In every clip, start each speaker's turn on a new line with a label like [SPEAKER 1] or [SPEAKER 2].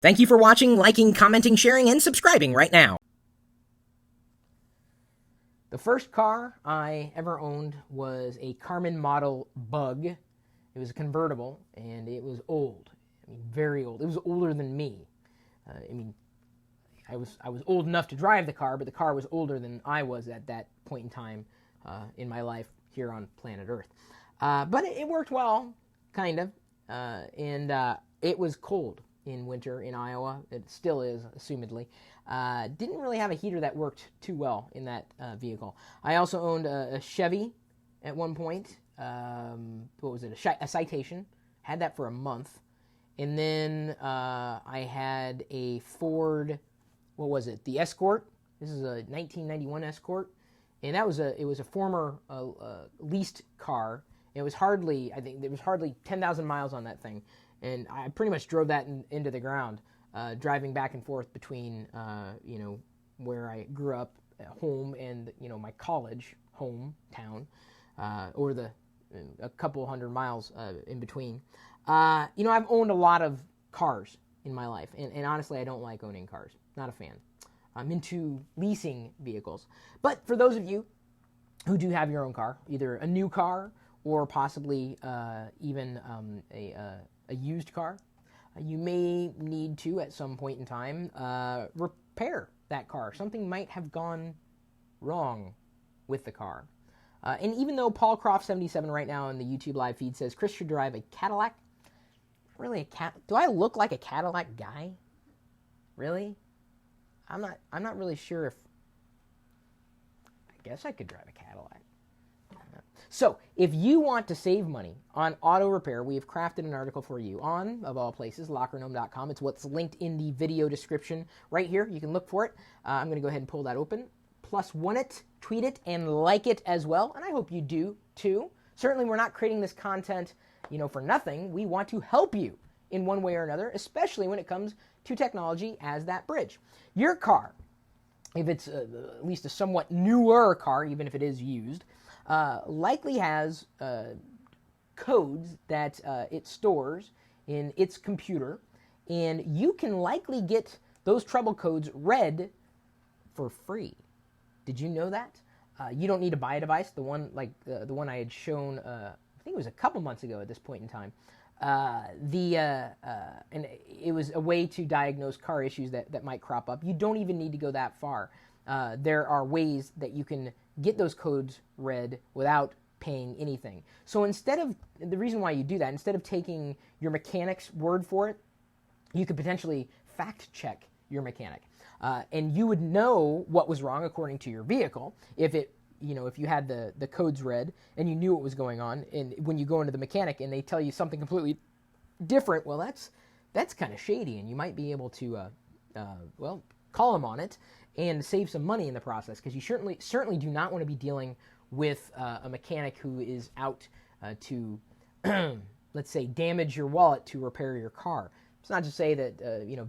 [SPEAKER 1] Thank you for watching, liking, commenting, sharing, and subscribing right now. The first car I ever owned was a Carmen model Bug. It was a convertible, and it was old. I mean, very old. It was older than me. I was old enough to drive the car, but the car was older than I was at that point in time in my life here on planet Earth. But it worked well, kind of, and it was cold in winter in Iowa. It still is, assumedly. Didn't really have a heater that worked too well in that vehicle. I also owned a Chevy at one point. What was it? A Citation. Had that for a month. And then I had a Ford, what was it? The Escort. This is a 1991 Escort. And it was a former leased car. It was hardly 10,000 miles on that thing. And I pretty much drove that into the ground, driving back and forth between, where I grew up at home and, my college hometown, or a couple hundred miles in between. I've owned a lot of cars in my life, and honestly, I don't like owning cars. Not a fan. I'm into leasing vehicles. But for those of you who do have your own car, either a new car or possibly even a used car, you may need to, at some point in time, repair that car. Something might have gone wrong with the car. And even though Paul Croft 77 right now in the YouTube live feed says Chris should drive a Cadillac, really do I look like a Cadillac guy? Really? I'm not really sure if. I guess I could drive a Cadillac. So, if you want to save money on auto repair, we have crafted an article for you on, of all places, lockergnome.com. It's what's linked in the video description right here. You can look for it. I'm going to go ahead and pull that open. +1 it, tweet it, and like it as well. And I hope you do, too. Certainly, we're not creating this content, for nothing. We want to help you in one way or another, especially when it comes to technology as that bridge. Your car, if it's at least a somewhat newer car, even if it is used, likely has codes that it stores in its computer, and you can likely get those trouble codes read for free. Did you know that? You don't need to buy a device. The one the one I had shown, I think it was a couple months ago at this point in time. And it was a way to diagnose car issues that might crop up. You don't even need to go that far. There are ways that you can get those codes read without paying anything. So the reason why you do that, instead of taking your mechanic's word for it, you could potentially fact check your mechanic. And you would know what was wrong according to your vehicle if you had the codes read and you knew what was going on. And when you go into the mechanic and they tell you something completely different, well, that's kind of shady, and you might be able to call them on it and save some money in the process, because you certainly do not want to be dealing with a mechanic who is out to, let's say, damage your wallet to repair your car. It's not to say that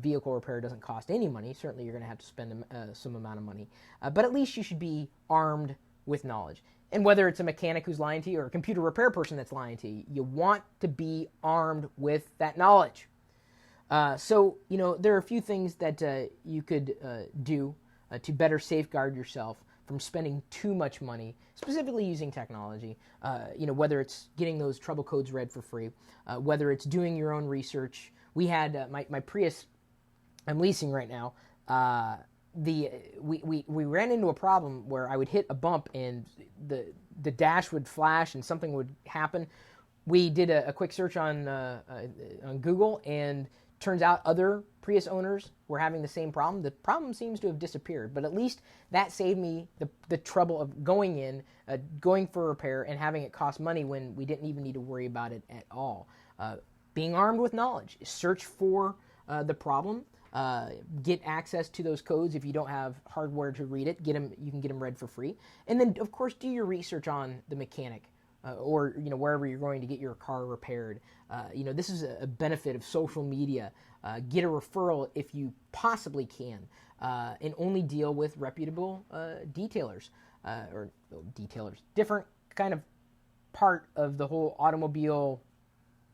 [SPEAKER 1] vehicle repair doesn't cost any money. Certainly you're going to have to spend some amount of money. But at least you should be armed with knowledge. And whether it's a mechanic who's lying to you or a computer repair person that's lying to you, you want to be armed with that knowledge. So there are a few things that you could do to better safeguard yourself from spending too much money, specifically using technology. Whether it's getting those trouble codes read for free, whether it's doing your own research. We had my Prius I'm leasing right now. We ran into a problem where I would hit a bump and the dash would flash and something would happen. We did a quick search on Google, and turns out other Prius owners were having the same problem. The problem seems to have disappeared, but at least that saved me the trouble of going for repair and having it cost money when we didn't even need to worry about it at all. Being armed with knowledge, search for the problem. Get access to those codes. If you don't have hardware to read it, you can get them read for free. And then, of course, do your research on the mechanic, or wherever you're going to get your car repaired. This is a benefit of social media. Get a referral if you possibly can, and only deal with reputable detailers, different kind of part of the whole automobile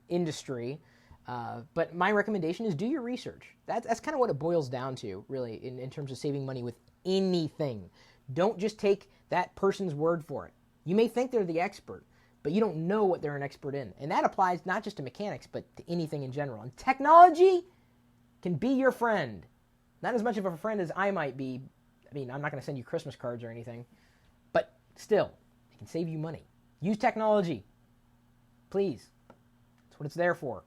[SPEAKER 1] industry. But my recommendation is do your research. That's kind of what it boils down to, really, in terms of saving money with anything. Don't just take that person's word for it. You may think they're the expert, but you don't know what they're an expert in. And that applies not just to mechanics, but to anything in general. And technology can be your friend. Not as much of a friend as I might be. I mean, I'm not going to send you Christmas cards or anything. But still, it can save you money. Use technology. Please. That's what it's there for.